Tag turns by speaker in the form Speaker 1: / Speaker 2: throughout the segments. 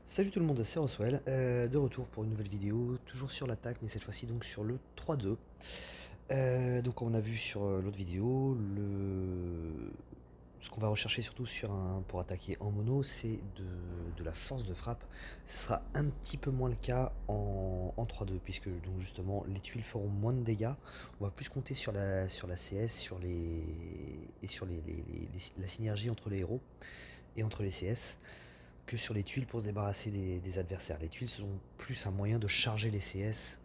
Speaker 1: Salut tout le monde, c'est Roswell, de retour pour une nouvelle vidéo, toujours sur l'attaque, mais cette fois-ci donc sur le 3-2. Donc comme on a vu sur l'autre vidéo, ce qu'on va rechercher surtout pour attaquer en mono, c'est de la force de frappe. Ce sera un petit peu moins le cas en 3-2, puisque donc justement les tuiles feront moins de dégâts. On va plus compter sur la CS, sur la synergie entre les héros et entre les CS que sur les tuiles pour se débarrasser des adversaires. Les tuiles sont plus un moyen de charger les CS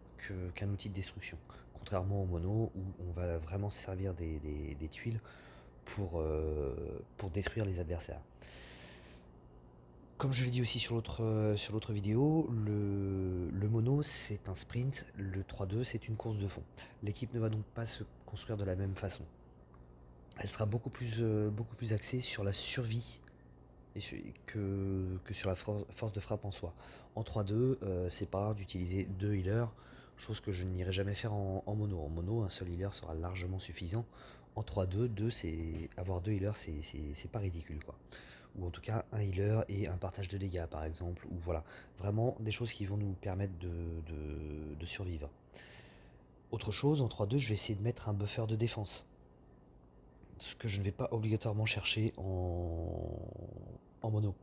Speaker 1: qu'un outil de destruction. Contrairement au mono où on va vraiment se servir des tuiles pour détruire les adversaires. Comme je l'ai dit aussi sur l'autre vidéo, le mono c'est un sprint, le 3-2 c'est une course de fond. L'équipe ne va donc pas se construire de la même façon. Elle sera beaucoup plus axée sur la survie que sur la force de frappe en soi. En 3-2, c'est pas rare d'utiliser deux healers, chose que je n'irai jamais faire en mono. En mono, un seul healer sera largement suffisant. En 3-2, avoir deux healers, c'est pas ridicule, quoi. Ou en tout cas, un healer et un partage de dégâts, par exemple. Ou voilà, vraiment des choses qui vont nous permettre de survivre. Autre chose, en 3-2, je vais essayer de mettre un buffer de défense. Ce que je ne vais pas obligatoirement chercher en mono.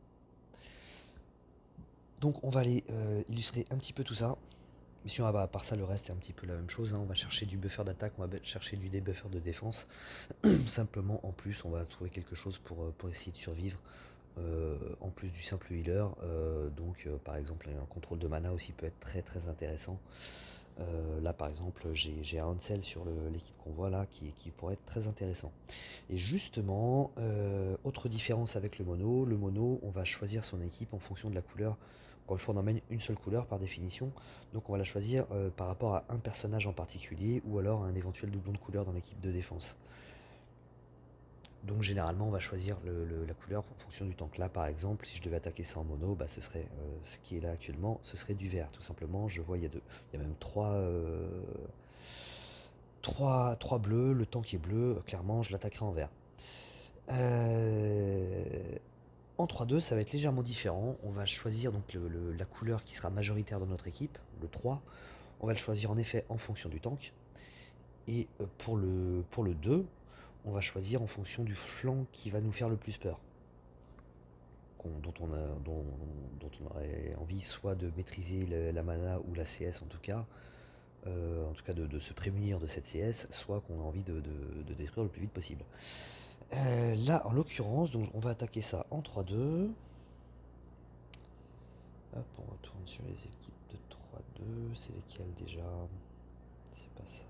Speaker 1: Donc on va aller illustrer un petit peu tout ça. Mais sinon, à part ça, le reste est un petit peu la même chose, hein. On va chercher du buffer d'attaque, on va chercher du débuffer de défense. Simplement, en plus, on va trouver quelque chose pour essayer de survivre. En plus du simple healer. Par exemple, un contrôle de mana aussi peut être très très intéressant. Là, par exemple, j'ai un Hansel sur l'équipe qu'on voit là qui pourrait être très intéressant. Et justement, autre différence avec le mono, on va choisir son équipe en fonction de la couleur. Encore une fois, on emmène une seule couleur par définition, donc on va la choisir par rapport à un personnage en particulier ou alors à un éventuel doublon de couleur dans l'équipe de défense. Donc généralement, on va choisir la couleur en fonction du tank. Là, par exemple, si je devais attaquer ça en mono, bah, ce serait ce qui est là actuellement, ce serait du vert, tout simplement. Je vois, il y a même trois bleus, le tank est bleu, clairement, je l'attaquerai en vert. Euh, En 3-2, ça va être légèrement différent. On va choisir donc la couleur qui sera majoritaire dans notre équipe, le 3. On va le choisir en effet en fonction du tank. Et pour le 2, on va choisir en fonction du flanc qui va nous faire le plus peur. Dont on aurait envie soit de maîtriser la mana ou la CS en tout cas de se prémunir de cette CS, soit qu'on a envie de détruire le plus vite possible. Là, en l'occurrence, donc on va attaquer ça en 3-2. Hop, on retourne sur les équipes de 3-2. C'est lesquelles déjà? C'est pas ça.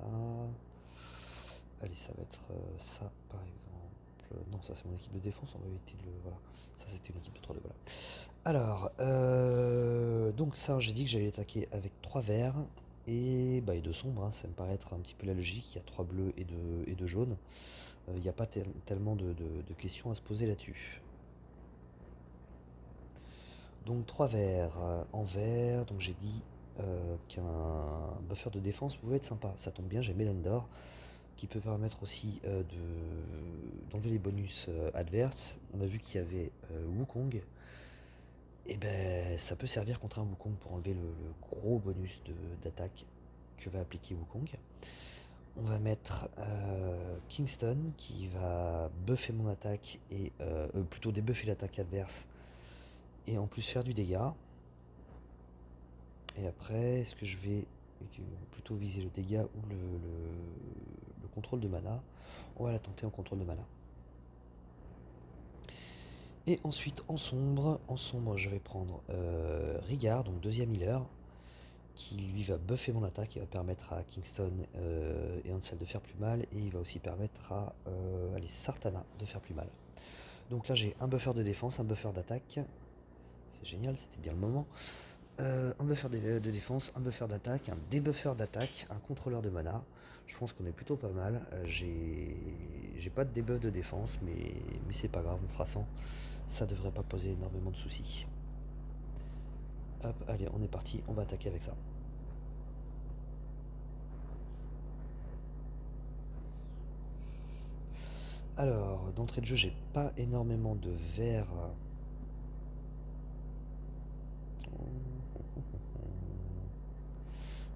Speaker 1: Allez, ça va être ça par exemple. Non, ça c'est mon équipe de défense, on va éviter le. Voilà. Ça c'était une équipe de 3-2, voilà. Alors, donc ça j'ai dit que j'allais attaquer avec 3 verts et 2 sombres, hein, ça me paraît être un petit peu la logique. Il y a 3 bleus et 2 jaunes. Il n'y a pas tellement de questions à se poser là-dessus. Donc 3 verts en vert, donc j'ai dit qu'un buffer de défense pouvait être sympa. Ça tombe bien, j'ai Melendor qui peut permettre aussi d'enlever les bonus adverses. On a vu qu'il y avait Wukong. Et ben ça peut servir contre un Wukong pour enlever le gros bonus d'attaque que va appliquer Wukong. On va mettre Kingston qui va buffer mon attaque et plutôt débuffer l'attaque adverse et en plus faire du dégât. Et après, est-ce que je vais plutôt viser le dégât ou le contrôle de mana? On va la tenter en contrôle de mana. Et ensuite en sombre je vais prendre Rigard, donc deuxième healer, qui lui va buffer mon attaque et va permettre à Kingston et Ansel de faire plus mal, et il va aussi permettre à Sartana de faire plus mal. Donc là j'ai un buffer de défense, un buffer d'attaque, c'est génial, c'était bien le moment. Un buffer de défense, un buffer d'attaque, un débuffer d'attaque, un contrôleur de mana. Je pense qu'on est plutôt pas mal. J'ai pas de debuff de défense, mais c'est pas grave, on fera sans. Ça devrait pas poser énormément de soucis. Hop, allez, on est parti, on va attaquer avec ça. Alors, d'entrée de jeu, j'ai pas énormément de verre.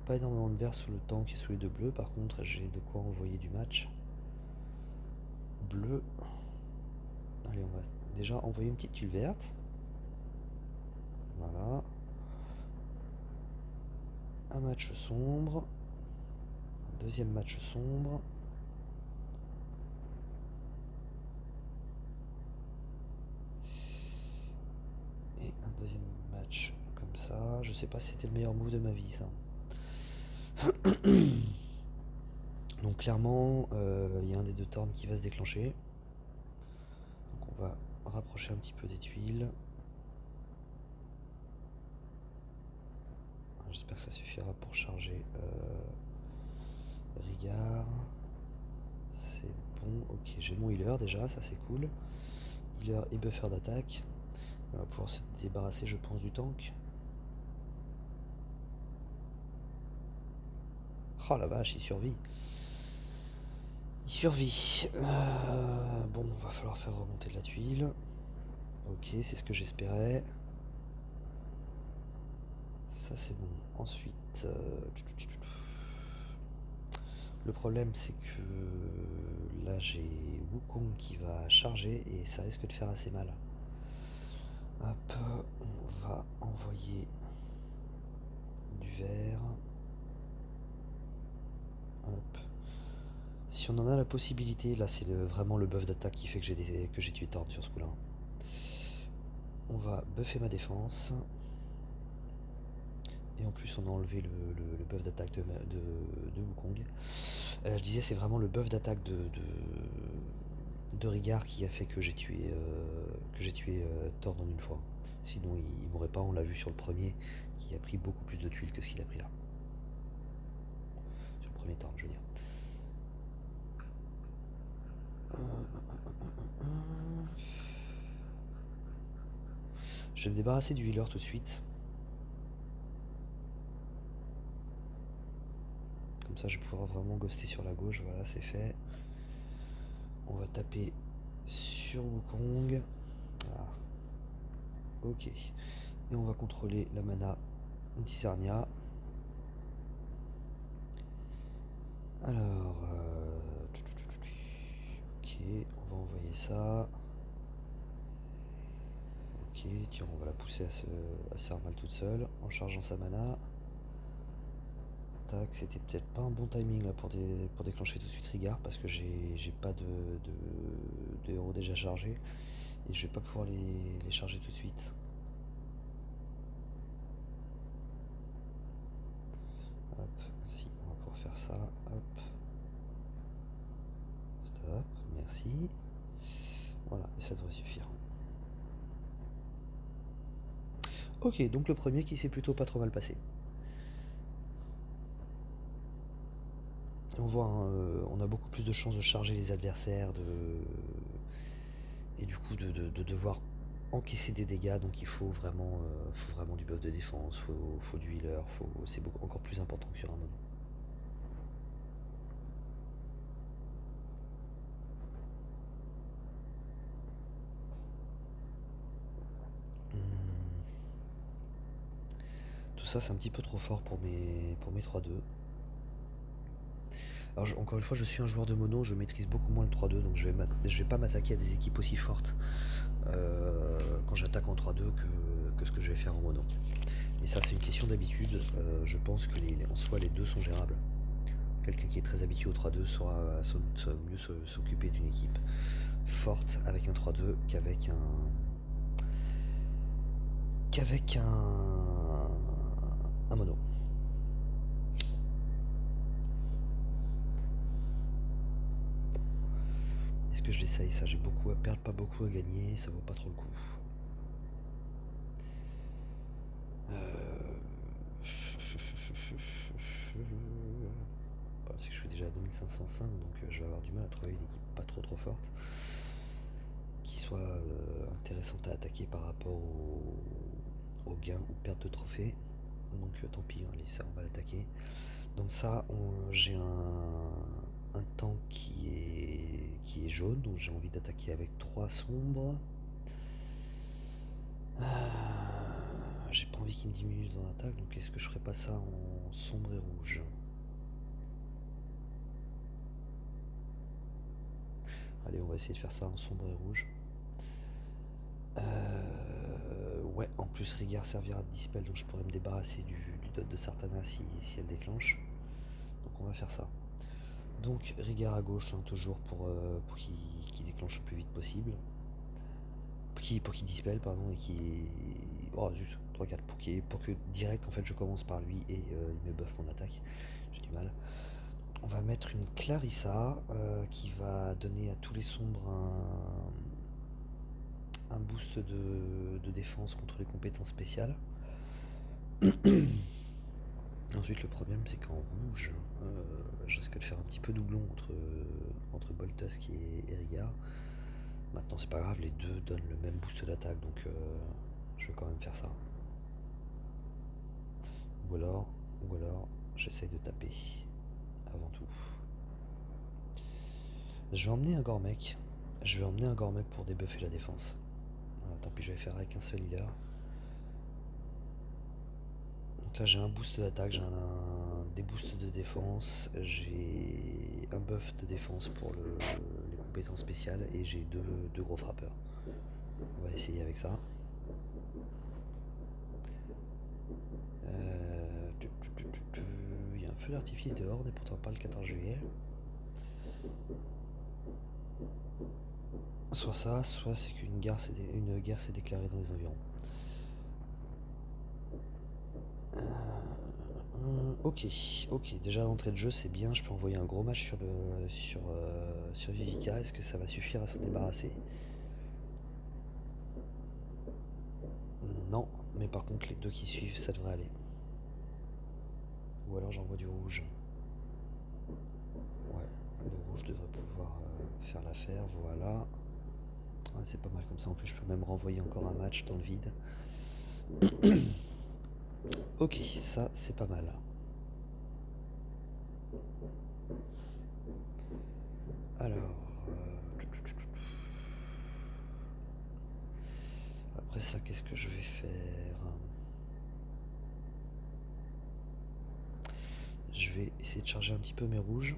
Speaker 1: pas énormément de vert sous le tank et sous les deux bleus. Par contre, j'ai de quoi envoyer du match. Bleu. Allez, on va déjà envoyer une petite tuile verte. Voilà. Un match sombre. Un deuxième match sombre. Et un deuxième match comme ça. Je sais pas si c'était le meilleur move de ma vie, ça. Donc clairement, il y a un des deux turns qui va se déclencher. Donc on va rapprocher un petit peu des tuiles. J'espère que ça suffira pour charger Rigard. C'est bon, ok, j'ai mon healer déjà, ça c'est cool. Healer et buffer d'attaque. On va pouvoir se débarrasser, je pense, du tank. Oh la vache, il survit. Il survit. Bon, va falloir faire remonter de la tuile. Ok, c'est ce que j'espérais. Ça c'est bon. Ensuite, le problème c'est que là j'ai Wukong qui va charger et ça risque de faire assez mal. Hop, on va envoyer du vert. Hop. Si on en a la possibilité, là c'est vraiment le buff d'attaque qui fait que j'ai tué Thorn sur ce coup-là. On va buffer ma défense. Et en plus on a enlevé le buff d'attaque de Wukong. Je disais c'est vraiment le buff d'attaque de Rigard qui a fait que j'ai tué Thorn en une fois. Sinon il m'aurait pas, on l'a vu sur le premier, qui a pris beaucoup plus de tuiles que ce qu'il a pris là. Sur le premier Thorn je veux dire. Je vais me débarrasser du healer tout de suite. Comme ça je vais pouvoir vraiment ghoster sur la gauche, voilà c'est fait. On va taper sur Wukong. Ah. Ok. Et on va contrôler la mana d'Isarnia. Alors, ok, on va envoyer ça. Ok, tiens, on va la pousser à se faire mal toute seule en chargeant sa mana. Tac, c'était peut-être pas un bon timing là pour déclencher tout de suite Rigard parce que j'ai pas de héros déjà chargés et je vais pas pouvoir les charger tout de suite. Hop, si, on va pouvoir faire ça. Hop. Stop, merci. Voilà, et ça devrait suffire. Ok, donc le premier qui s'est plutôt pas trop mal passé. On voit, hein, on a beaucoup plus de chances de charger les adversaires, et du coup de devoir encaisser des dégâts, donc il faut vraiment du buff de défense, faut du healer, c'est encore plus important que sur un mono. Tout ça c'est un petit peu trop fort pour mes 3-2. Alors encore une fois, je suis un joueur de mono, je maîtrise beaucoup moins le 3-2, donc je vais pas m'attaquer à des équipes aussi fortes quand j'attaque en 3-2 que ce que je vais faire en mono. Mais ça c'est une question d'habitude, je pense que en soi les deux sont gérables. Quelqu'un qui est très habitué au 3-2 saura mieux s'occuper d'une équipe forte avec un 3-2 qu'avec un mono. Est-ce que je l'essaye? Ça, j'ai beaucoup à perdre, pas beaucoup à gagner, ça vaut pas trop le coup. C'est que je suis déjà à 2505, donc je vais avoir du mal à trouver une équipe pas trop forte qui soit intéressante à attaquer par rapport au gain ou perte de trophée. Donc tant pis, allez, ça on va l'attaquer. Donc ça, j'ai un tank qui est jaune, donc j'ai envie d'attaquer avec 3 sombres. J'ai pas envie qu'il me diminue dans l'attaque, donc est-ce que je ferais pas ça en sombre et rouge? Allez, on va essayer de faire ça en sombre et rouge. Ouais, en plus Rigard servira de dispel, donc je pourrais me débarrasser du dot de Sartana si elle déclenche. Donc on va faire ça. Donc Rigard à gauche, hein, toujours pour qu'il déclenche le plus vite possible. Pour qu'il dispel, pardon, et qu'il... Oh, juste 3-4, pour que direct, en fait, je commence par lui et il me buff mon attaque. J'ai du mal. On va mettre une Clarissa qui va donner à tous les sombres un boost de défense contre les compétences spéciales. Ensuite, le problème, c'est qu'en rouge, je risque de faire un petit peu doublon entre Boltusk et Rigard. Maintenant, c'est pas grave, les deux donnent le même boost d'attaque, donc je vais quand même faire ça. Ou alors, j'essaye de taper avant tout. Je vais emmener un Gormek. Pour débuffer la défense. Voilà, tant pis, je vais faire avec un seul healer. Donc là, j'ai un boost d'attaque, j'ai des boosts de défense, j'ai un buff de défense pour les compétences spéciales et j'ai deux gros frappeurs. On va essayer avec ça. Il y a un feu d'artifice dehors, on n'est pourtant pas le 14 juillet. Soit ça, soit c'est qu'une guerre s'est déclarée dans les environs. Ok, déjà l'entrée de jeu c'est bien, je peux envoyer un gros match sur Vivica, est-ce que ça va suffire à s'en débarrasser? Non, mais par contre les deux qui suivent ça devrait aller. Ou alors j'envoie du rouge. Ouais, le rouge devrait pouvoir faire l'affaire, voilà. Ouais, c'est pas mal comme ça, en plus je peux même renvoyer encore un match dans le vide. Ok, ça c'est pas mal. Alors... Après ça, qu'est-ce que je vais faire? Je vais essayer de charger un petit peu mes rouges.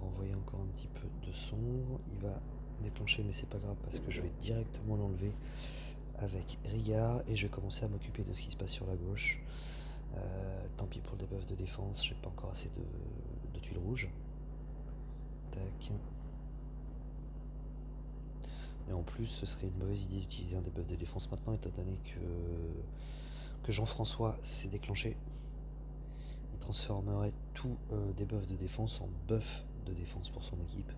Speaker 1: Renvoyer encore un petit peu de sombre. Il va déclencher, mais c'est pas grave parce que je vais directement l'enlever avec Rigard et je vais commencer à m'occuper de ce qui se passe sur la gauche. Tant pis pour le debuff de défense, j'ai pas encore assez de tuiles rouges. Tac. Et en plus, ce serait une mauvaise idée d'utiliser un debuff de défense maintenant, étant donné que Jean-François s'est déclenché. Il transformerait tout debuff de défense en buff de défense pour son équipe.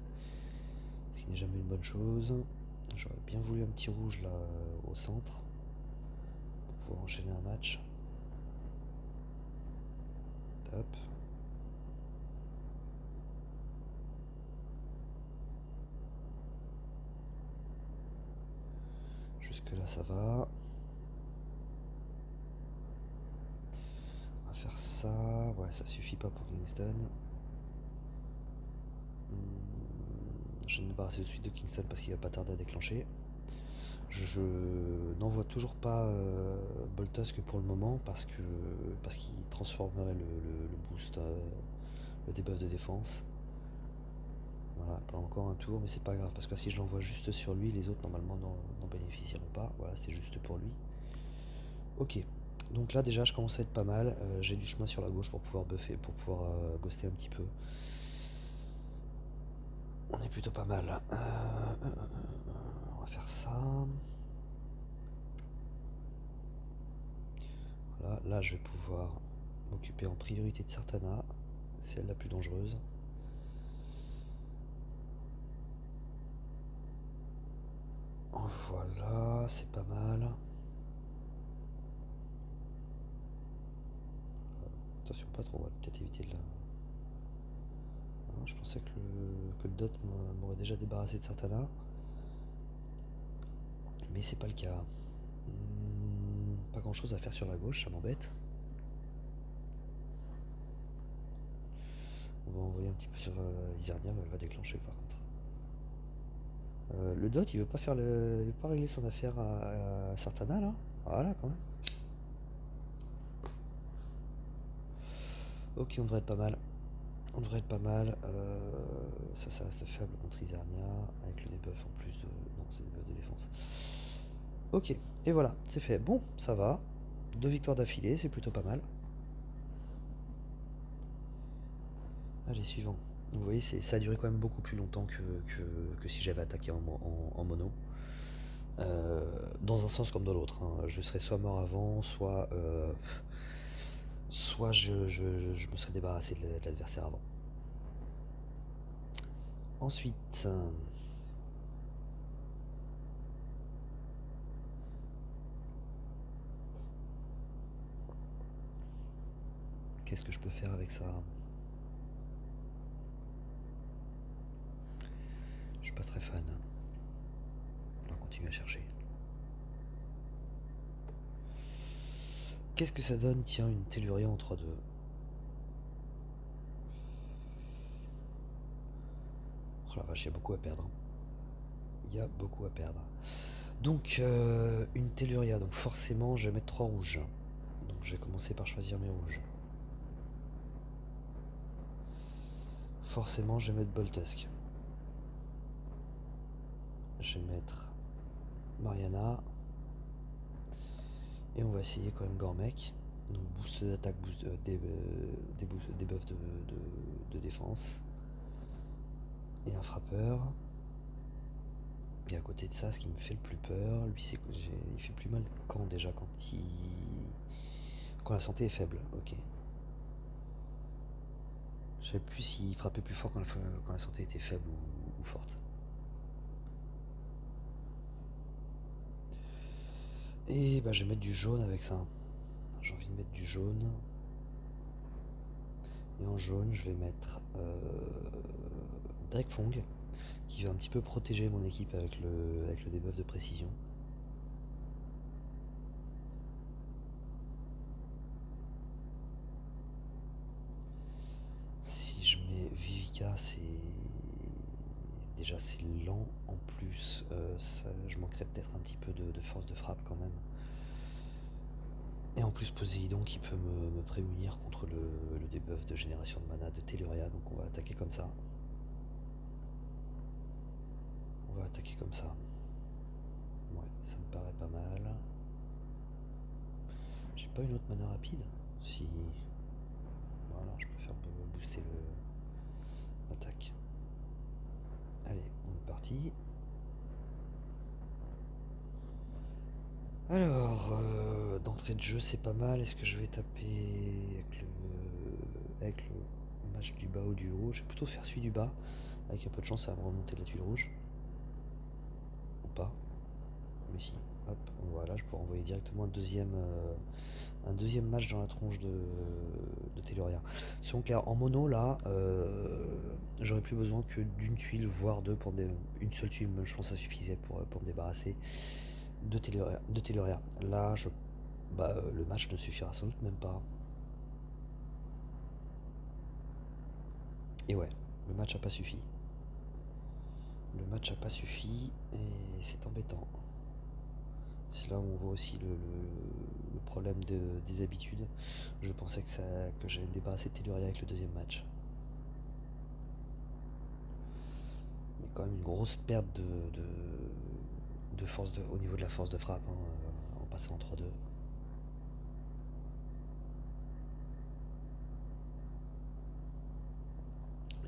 Speaker 1: Ce qui n'est jamais une bonne chose. J'aurais bien voulu un petit rouge là au centre pour pouvoir enchaîner un match. Top. Jusque là ça va. On va faire ça. Ouais, ça suffit pas pour Kingston. Je vais me débarrasser tout de suite de Kingston parce qu'il va pas tarder à déclencher. Je n'envoie toujours pas Boltusk pour le moment parce qu'il transformerait le boost, le debuff de défense. Voilà, pas encore un tour, mais c'est pas grave parce que si je l'envoie juste sur lui, les autres normalement n'en bénéficieront pas. Voilà, c'est juste pour lui. Ok, donc là déjà je commence à être pas mal. J'ai du chemin sur la gauche pour pouvoir buffer, pour pouvoir ghoster un petit peu. On est plutôt pas mal. On va faire ça. Voilà, là je vais pouvoir m'occuper en priorité de Sartana. C'est elle la plus dangereuse. Voilà, c'est pas mal. Attention, pas trop, on va peut-être éviter de la... Je pensais que le dot m'aurait déjà débarrassé de Sartana. Mais c'est pas le cas. Pas grand chose à faire sur la gauche, ça m'embête. On va envoyer un petit peu sur Isernia, mais elle va déclencher par contre. Le dot, il veut pas faire il veut pas régler son affaire à Sartana là. Voilà quand même. Ok, on devrait être pas mal. On devrait être pas mal. Ça reste faible contre Isarnia. Avec le debuff en plus de. Non, c'est debuff de défense. Ok, et voilà, c'est fait. Bon, ça va. 2 victoires d'affilée, c'est plutôt pas mal. Allez, suivant. Vous voyez, ça a duré quand même beaucoup plus longtemps que si j'avais attaqué en mono. Dans un sens comme dans l'autre, hein. Je serais soit mort avant, soit je me serais débarrassé de l'adversaire avant. Ensuite, qu'est-ce que je peux faire avec ça? Je suis pas très fan. On va continuer à chercher. Qu'est-ce que ça donne? Tiens, une Telluria en 3-2. Oh la vache, il y a beaucoup à perdre. Il y a beaucoup à perdre. Donc, une Telluria. Donc forcément, je vais mettre 3 rouges. Donc je vais commencer par choisir mes rouges. Forcément, je vais mettre Boltusk. Je vais mettre Mariana. Et on va essayer quand même Gormek. Donc boost d'attaque, des buffs de défense. Et un frappeur. Et à côté de ça, ce qui me fait le plus peur, lui, c'est il fait plus mal quand déjà quand la santé est faible. Ok. Je sais plus s'il frappait plus fort quand la santé était faible ou forte. Et bah je vais mettre du jaune avec ça. J'ai envie de mettre du jaune. Et en jaune, je vais mettre Drekfong, qui va un petit peu protéger mon équipe avec le debuff de précision. Si je mets Vivica, déjà c'est lent. En plus, je manquerais peut-être un petit peu de force de frappe quand même. Et en plus Poséidon qui peut me prémunir contre le debuff de génération de mana de Telluria. Donc on va attaquer comme ça. On va attaquer comme ça. Ouais, ça me paraît pas mal. J'ai pas une autre mana rapide. Si. Voilà, je préfère booster l'attaque. Allez, on est parti. Alors, d'entrée de jeu, c'est pas mal. Est-ce que je vais taper avec le match du bas ou du haut? Je vais plutôt faire celui du bas. Avec un peu de chance, ça va me remonter la tuile rouge. Ou pas. Mais si. Hop, voilà, je pourrais envoyer directement un deuxième match dans la tronche de Telluria. Soyons clairs, en mono, là, j'aurais plus besoin que d'une tuile, voire deux, une seule tuile, je pense que ça suffisait pour me débarrasser de Telluria. Là, le match ne suffira sans doute même pas. Et ouais, le match a pas suffi. Le match a pas suffi et c'est embêtant. C'est là où on voit aussi le problème des habitudes. Je pensais que j'allais me débarrasser de Telluria avec le deuxième match. Mais quand même une grosse perte de force au niveau de la force de frappe, hein, en passant en 3-2.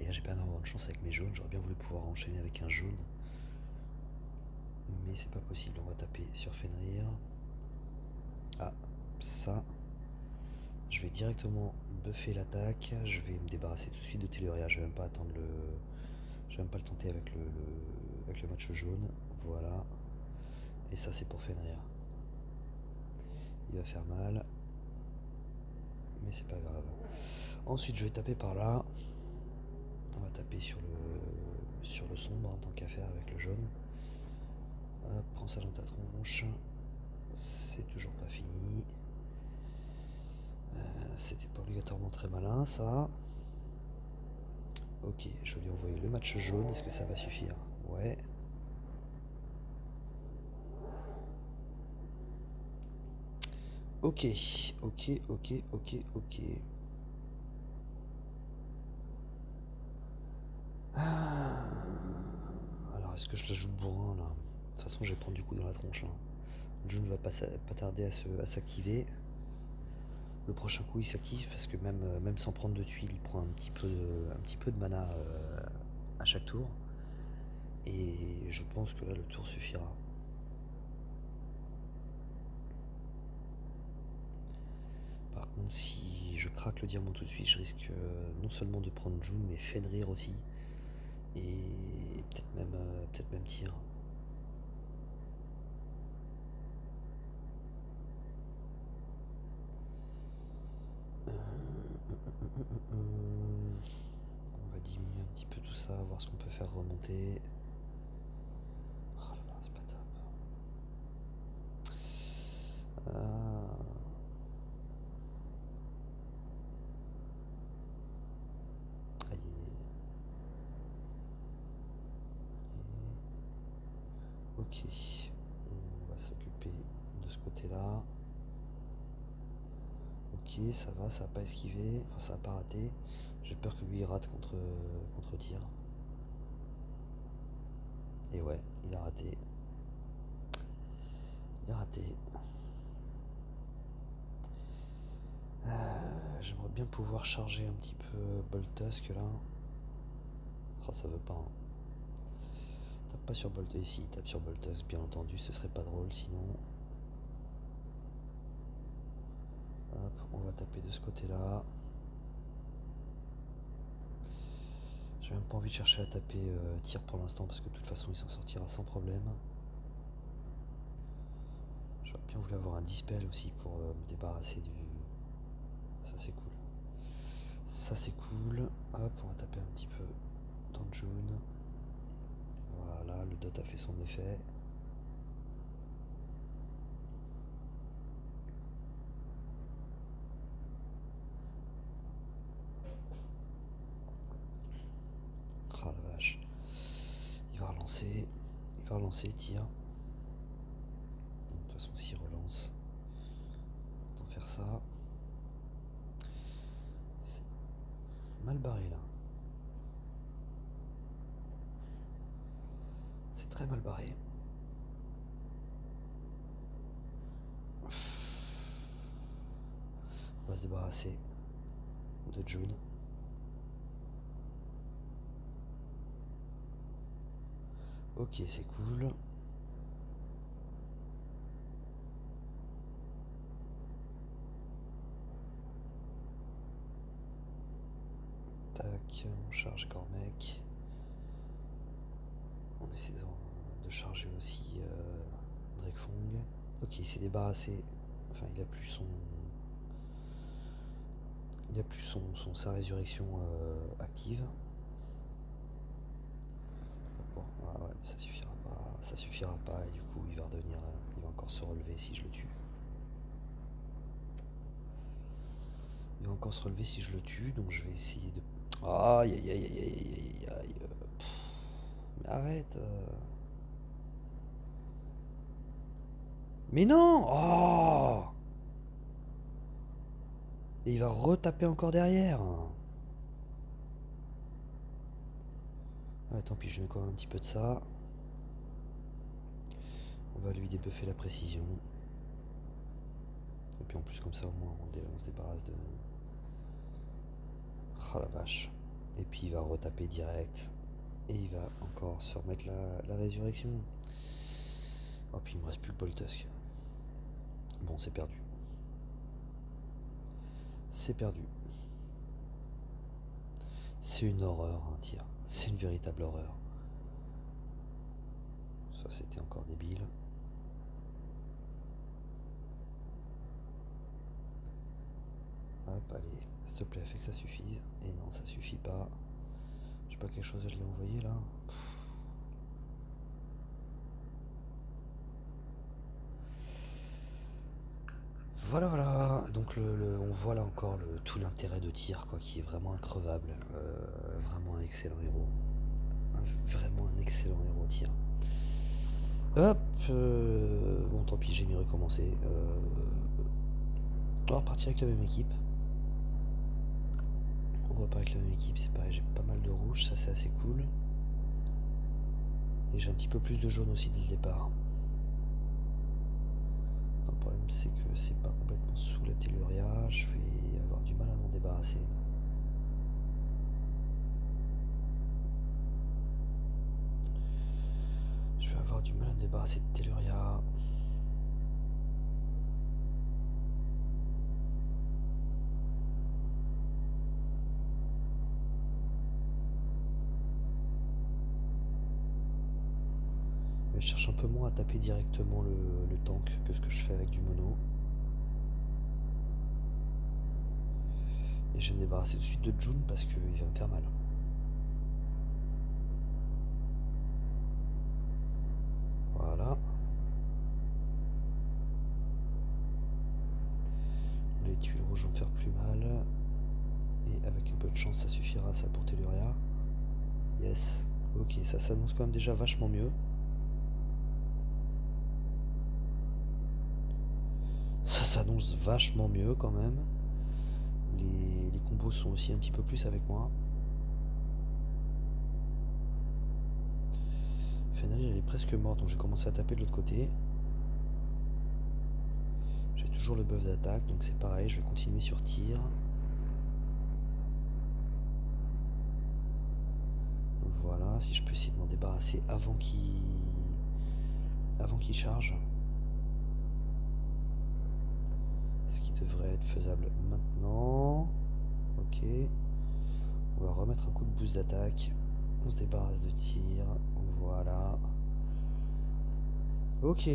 Speaker 1: Et là j'ai pas énormément de chance avec mes jaunes, j'aurais bien voulu pouvoir enchaîner avec un jaune. Mais c'est pas possible, on va taper sur Fenrir. Ah, ça. Je vais directement buffer l'attaque, je vais me débarrasser tout de suite de Telluria, je vais même pas attendre je vais même pas le tenter avec le match jaune. Voilà. Et ça c'est pour Fenrir. Il va faire mal. Mais c'est pas grave. Ensuite je vais taper par là. On va taper sur le sombre en tant qu'affaire avec le jaune. Hop, prends ça dans ta tronche. C'est toujours pas fini. C'était pas obligatoirement très malin ça. Ok, je vais lui envoyer le match jaune. Est-ce que ça va suffire? Ouais. Ok, ok, ok, ok, ok. Ah. Alors, est-ce que je l'ajoute bourrin, là? De toute façon, je vais prendre du coup dans la tronche, là. June va pas tarder à s'activer. Le prochain coup, il s'active parce que même sans prendre de tuiles, il prend un petit peu de mana à chaque tour. Et je pense que là, le tour suffira. Par contre, si je craque le diamant tout de suite, je risque non seulement de prendre June, mais Fenrir aussi. Et peut-être même Tyr. On va diminuer un petit peu tout ça, voir ce qu'on peut faire remonter. Oh là là, c'est pas top. Ah. Aïe, aïe, aïe. Ok, on va s'occuper de ce côté-là. Ok, ça a pas esquivé, enfin ça a pas raté. J'ai peur que lui il rate contre tir. Et ouais, il a raté. Il a raté. J'aimerais bien pouvoir charger un petit peu Boltusk là. Oh, ça veut pas. Hein. Tape pas sur Boltusk ici, tape sur Boltusk, bien entendu, ce serait pas drôle sinon. Hop, on va taper de ce côté-là. J'ai même pas envie de chercher à taper tir pour l'instant parce que de toute façon il s'en sortira sans problème. J'aurais bien voulu avoir un dispel aussi pour me débarrasser du. Ça c'est cool. Ça c'est cool. Hop, on va taper un petit peu dans June. Voilà, le dot a fait son effet. Ah la vache. Il va relancer. Il va relancer, tire. De toute façon s'il relance, autant faire ça. C'est mal barré là. C'est très mal barré. On va se débarrasser de June. Ok, c'est cool. Tac, on charge Gormek. On essaie de charger aussi Drakefong. Ok, il s'est débarrassé. Enfin, il a plus son. Il a plus sa résurrection active. Bon, ah ouais, mais ça suffira pas. Ça suffira pas et du coup il va redevenir. Il va encore se relever si je le tue. Il va encore se relever si je le tue, donc je vais essayer de. Aïe aïe aïe aïe aïe aïe aïe. Mais arrête. Mais non. Oh. Et il va retaper encore derrière. Ouais, tant pis, je mets quand même un petit peu de ça. On va lui débuffer la précision. Et puis en plus comme ça au moins on se débarrasse de. Oh la vache. Et puis il va retaper direct. Et il va encore se remettre la résurrection. Oh puis il me reste plus que Boltusk. Bon c'est perdu. C'est perdu. C'est une horreur un tir. C'est une véritable horreur. Ça c'était encore débile. Hop, allez, s'il te plaît, fais que ça suffise. Et non, ça suffit pas. J'ai pas quelque chose à lui envoyer là. Voilà, voilà. Donc on voit là encore tout l'intérêt de tir, quoi, qui est vraiment increvable. Vraiment un excellent héros. Vraiment un excellent héros tir. Hop. Bon, tant pis, j'ai mis recommencer. va repartir avec la même équipe. On repart avec la même équipe, c'est pareil, j'ai pas mal de rouge, ça c'est assez cool. Et j'ai un petit peu plus de jaune aussi dès le départ. Le problème c'est que c'est pas complètement sous la telluria, je vais avoir du mal à m'en débarrasser. Je vais avoir du mal à me débarrasser de telluria. Mais je cherche un peu moins à taper directement le tank que ce que je fais avec du mono. Et je vais me débarrasser tout de suite de June parce qu'il va me faire mal. Voilà. Les tuiles rouges vont me faire plus mal. Et avec un peu de chance, ça suffira ça pour Telluria. Yes. Ok, ça s'annonce quand même déjà vachement mieux. Ça s'annonce vachement mieux quand même. Les combos sont aussi un petit peu plus avec moi. Fenrir il est presque mort, donc j'ai commencé à taper de l'autre côté. J'ai toujours le buff d'attaque, donc c'est pareil, je vais continuer sur tir. Voilà, si je peux essayer de m'en débarrasser avant qu'il charge. Ce qui devrait être faisable maintenant. Ok. On va remettre un coup de boost d'attaque. On se débarrasse de tir. Voilà. Ok.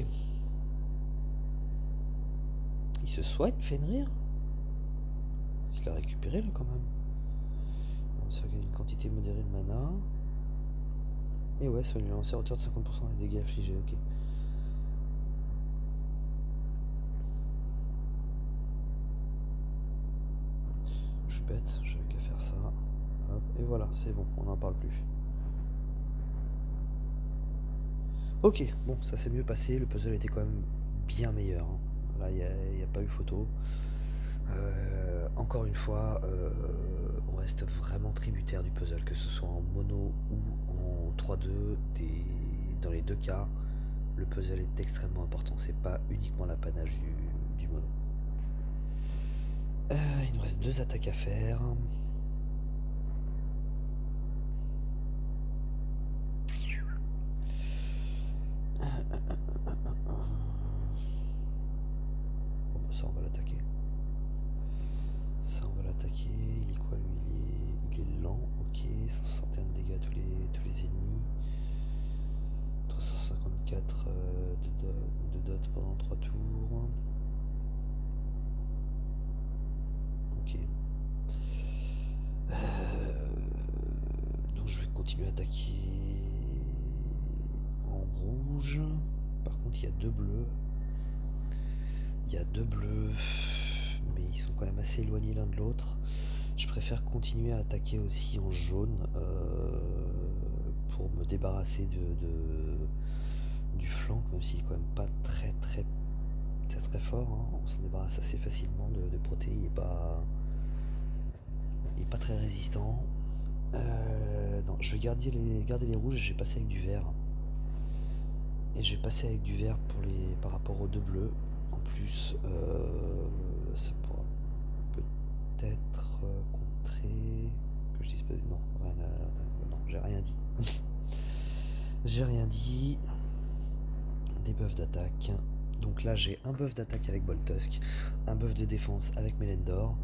Speaker 1: Il se soigne, Fenrir? Il l'a récupéré là quand même. Ça gagne une quantité modérée de mana. Et ouais, ça lui lance à hauteur de 50% des dégâts affligés, ok. Je suis bête, j'avais qu'à faire ça. Hop, et voilà, c'est bon, on n'en parle plus. Ok, bon, ça s'est mieux passé, le puzzle était quand même bien meilleur. Hein. Là, il n'y a pas eu photo. Encore une fois, on reste vraiment tributaire du puzzle, que ce soit en mono ou en 3-2. Dans les deux cas, le puzzle est extrêmement important. C'est pas uniquement l'apanage du mono. Il nous reste 2 attaques à faire. Bon, bah ça on va l'attaquer. Ça on va l'attaquer. Il est quoi lui? Il est lent, ok. 161 de dégâts à tous les ennemis. 354 de dot pendant 3 tours. Ok. Donc je vais continuer à attaquer en rouge. Par contre il y a 2 bleus. Il y a 2 bleus, mais ils sont quand même assez éloignés l'un de l'autre. Je préfère continuer à attaquer aussi en jaune pour me débarrasser du flanc, même s'il est quand même pas très fort. Hein. On s'en débarrasse assez facilement de Proté, il est pas très résistant. Non, je vais garder les rouges et je vais passer avec du vert. Et je vais passer avec du vert par rapport aux 2 bleus. En plus, ça pourra peut-être contrer. Que je dise pas. Non, non, j'ai rien dit. J'ai rien dit. Des buffs d'attaque. Donc là, j'ai un buff d'attaque avec Boltusk, un buff de défense avec Melendor,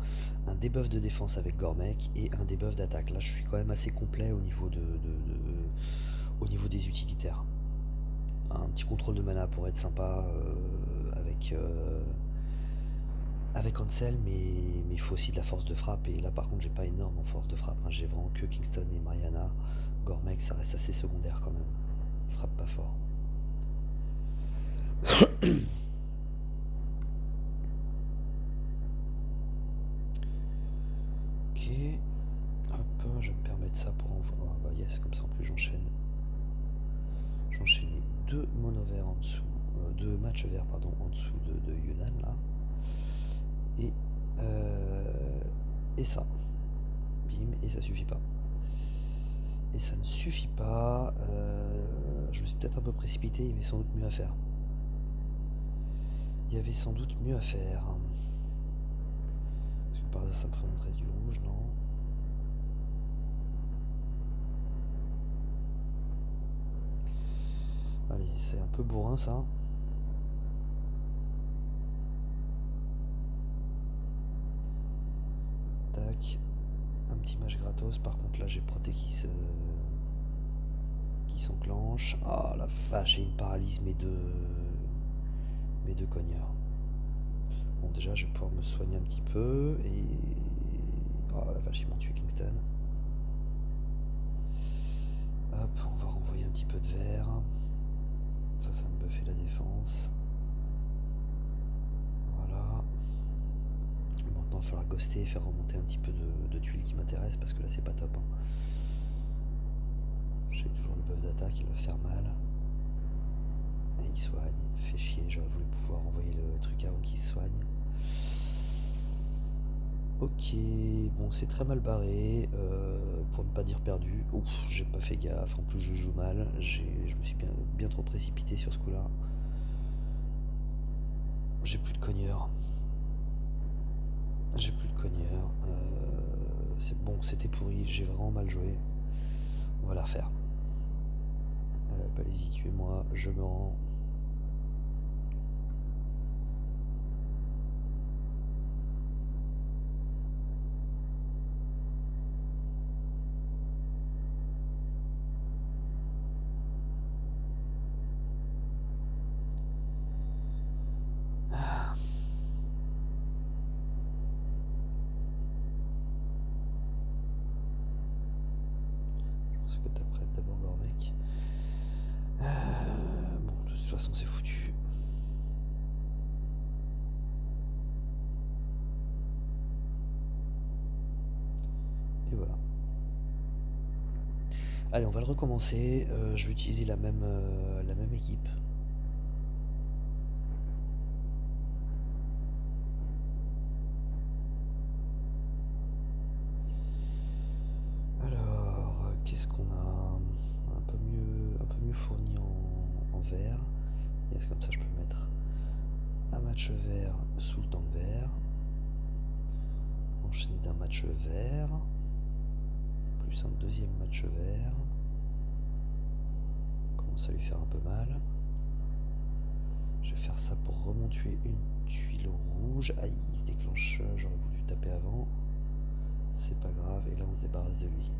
Speaker 1: un debuff de défense avec Gormek et un debuff d'attaque. Là, je suis quand même assez complet au niveau au niveau des utilitaires. Un petit contrôle de mana pourrait être sympa avec Ansel, mais il faut aussi de la force de frappe. Et là, par contre, j'ai pas énorme en force de frappe. Hein. J'ai vraiment que Kingston et Mariana. Gormek, ça reste assez secondaire quand même. Il frappe pas fort. Ok. Hop, je vais me permettre ça pour envoyer. Ah bah yes, comme ça en plus j'enchaîne. J'enchaîne 2 mono verts en dessous. 2 matchs verts pardon en dessous de Yunnan là. Et, et ça. Bim, et ça suffit pas. Et ça ne suffit pas. Je me suis peut-être un peu précipité, il y avait sans doute mieux à faire. Il y avait sans doute mieux à faire. Parce que par hasard ça me présenterait du rouge, non? Allez, c'est un peu bourrin ça. Tac. Un petit match gratos. Par contre là j'ai proté qui s'enclenche. Ah la vache, et il me paralyse mes deux cogneurs. Bon déjà je vais pouvoir me soigner un petit peu. Et... oh la vache, ils m'ont tué Kingston. Hop, on va renvoyer un petit peu de verre. Ça me buffait la défense. Voilà. Maintenant il va falloir ghoster et faire remonter un petit peu de tuiles qui m'intéressent parce que là c'est pas top. Hein. J'ai toujours le buff d'attaque, il va faire mal. Et il soigne, fait chier, j'aurais voulu pouvoir envoyer le truc avant qu'il se soigne. Ok, bon c'est très mal barré, pour ne pas dire perdu. Ouf, j'ai pas fait gaffe, en plus je joue mal, je me suis bien trop précipité sur ce coup là. J'ai plus de cogneur. J'ai plus de cogneur. C'est bon, c'était pourri, j'ai vraiment mal joué. On va la refaire. Allez, allez-y, tuez-moi, je me rends. Que t'apprêtes d'abord Gormec. Bon, de toute façon c'est foutu. Et voilà. Allez, on va le recommencer. Je vais utiliser la même équipe. Alors, qu'est-ce qu'on a? Un peu mieux fourni en vert. Et comme ça, je peux mettre un match vert sous le tank vert. Enchaîner d'un match vert. Plus un deuxième match vert. Commence à lui faire un peu mal. Je vais faire ça pour remonter une tuile rouge. Aïe, il se déclenche. J'aurais voulu taper avant. C'est pas grave. Et là, on se débarrasse de lui.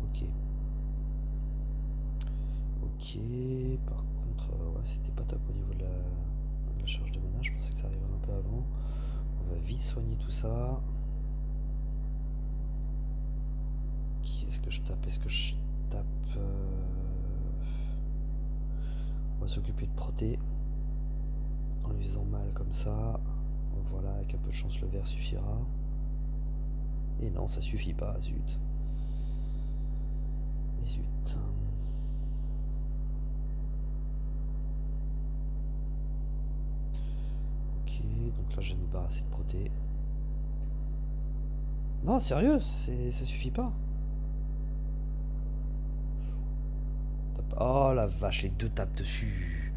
Speaker 1: Ok. Ok. Par contre, ouais, c'était pas top au niveau de la charge de mana. Je pensais que ça arriverait un peu avant. On va vite soigner tout ça. Qui est-ce que je tape? Est-ce que je tape On va s'occuper de proté. En lui faisant mal comme ça. Voilà, avec un peu de chance, le vert suffira. Et non, ça suffit pas, zut. Et zut. Ok, donc là je vais me débarrasser de proté. Non, sérieux, ça suffit pas. Oh la vache, les deux tapes dessus.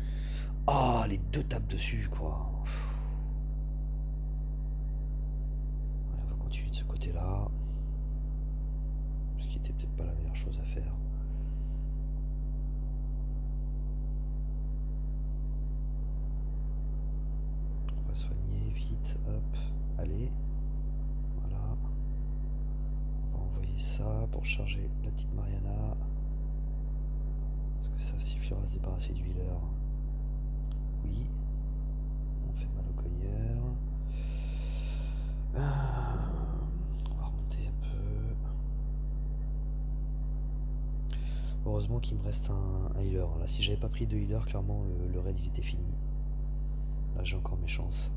Speaker 1: Oh, les deux tapes dessus, quoi. Allez, on va continuer de ce côté-là. Ce qui était peut-être pas la meilleure chose à faire. On va soigner vite, hop, allez. Voilà. On va envoyer ça pour charger la petite Mariana. Est-ce que ça suffira à se débarrasser du healer? Oui. On fait mal au cogneur. On va remonter un peu. Heureusement qu'il me reste un healer. Là, si j'avais pas pris de healer, clairement le raid il était fini. Là j'ai encore mes chances.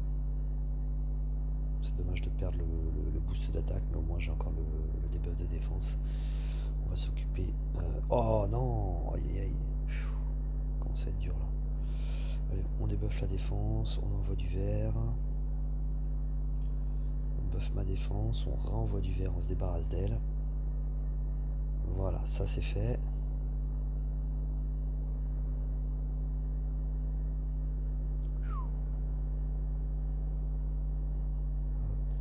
Speaker 1: C'est dommage de perdre le boost d'attaque, mais au moins j'ai encore le debuff de défense. On va s'occuper. Oh non, aïe aïe aïe. Comment ça va être dur là. Allez, on débuffe la défense, on envoie du vert. rebuff ma défense, on renvoie du vert, on se débarrasse d'elle. Voilà, ça c'est fait.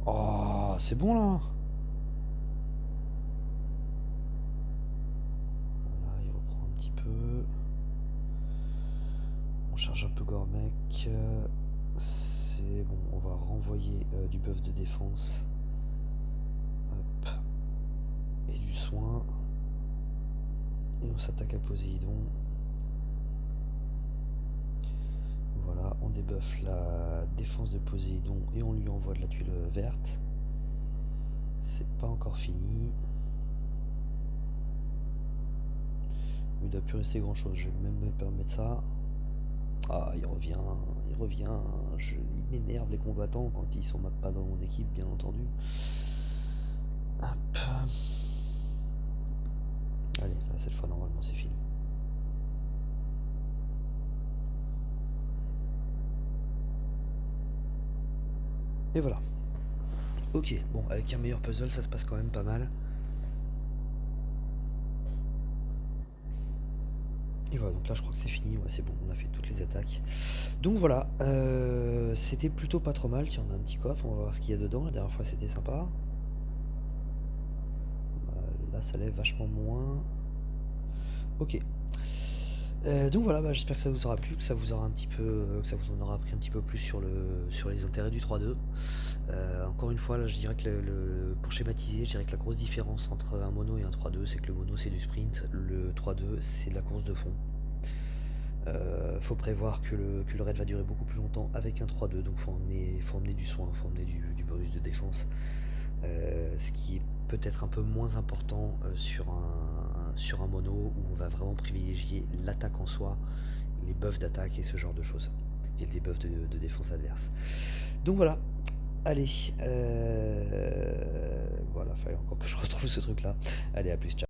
Speaker 1: Oh, c'est bon là. Voilà, il reprend un petit peu. On charge un peu Gormek. C'est bon, on va renvoyer du buff de défense. Hop. Et du soin. Et on s'attaque à Poséidon. Voilà, on débuffe la défense de Poséidon et on lui envoie de la tuile verte. C'est pas encore fini. Il doit plus rester grand chose, je vais même me permettre ça. Ah, il revient. Il m'énerve les combattants quand ils sont pas dans mon équipe, bien entendu. Hop. Allez, là cette fois normalement c'est fini. Et voilà. Ok, bon, avec un meilleur puzzle, ça se passe quand même pas mal. Et voilà, donc là je crois que c'est fini, ouais, c'est bon, on a fait toutes les attaques. Donc voilà, c'était plutôt pas trop mal. Tiens, on a un petit coffre, on va voir ce qu'il y a dedans. La dernière fois c'était sympa. Là ça lève vachement moins. Ok. Donc voilà, bah, j'espère que ça vous aura plu, que ça vous aura un petit peu, que ça vous en aura appris un petit peu plus sur les intérêts du 3-2. Encore une fois, là, je dirais que pour schématiser, je dirais que la grosse différence entre un mono et un 3-2, c'est que le mono c'est du sprint, le 3-2 c'est de la course de fond. Faut prévoir que le raid va durer beaucoup plus longtemps avec un 3-2, donc faut emmener du soin, faut emmener du bonus de défense. Ce qui est peut-être un peu moins important sur un mono où on va vraiment privilégier l'attaque en soi, les buffs d'attaque et ce genre de choses, et les buffs de défense adverse. Donc voilà, allez, voilà, fallait encore que je retrouve ce truc là. Allez, à plus, ciao.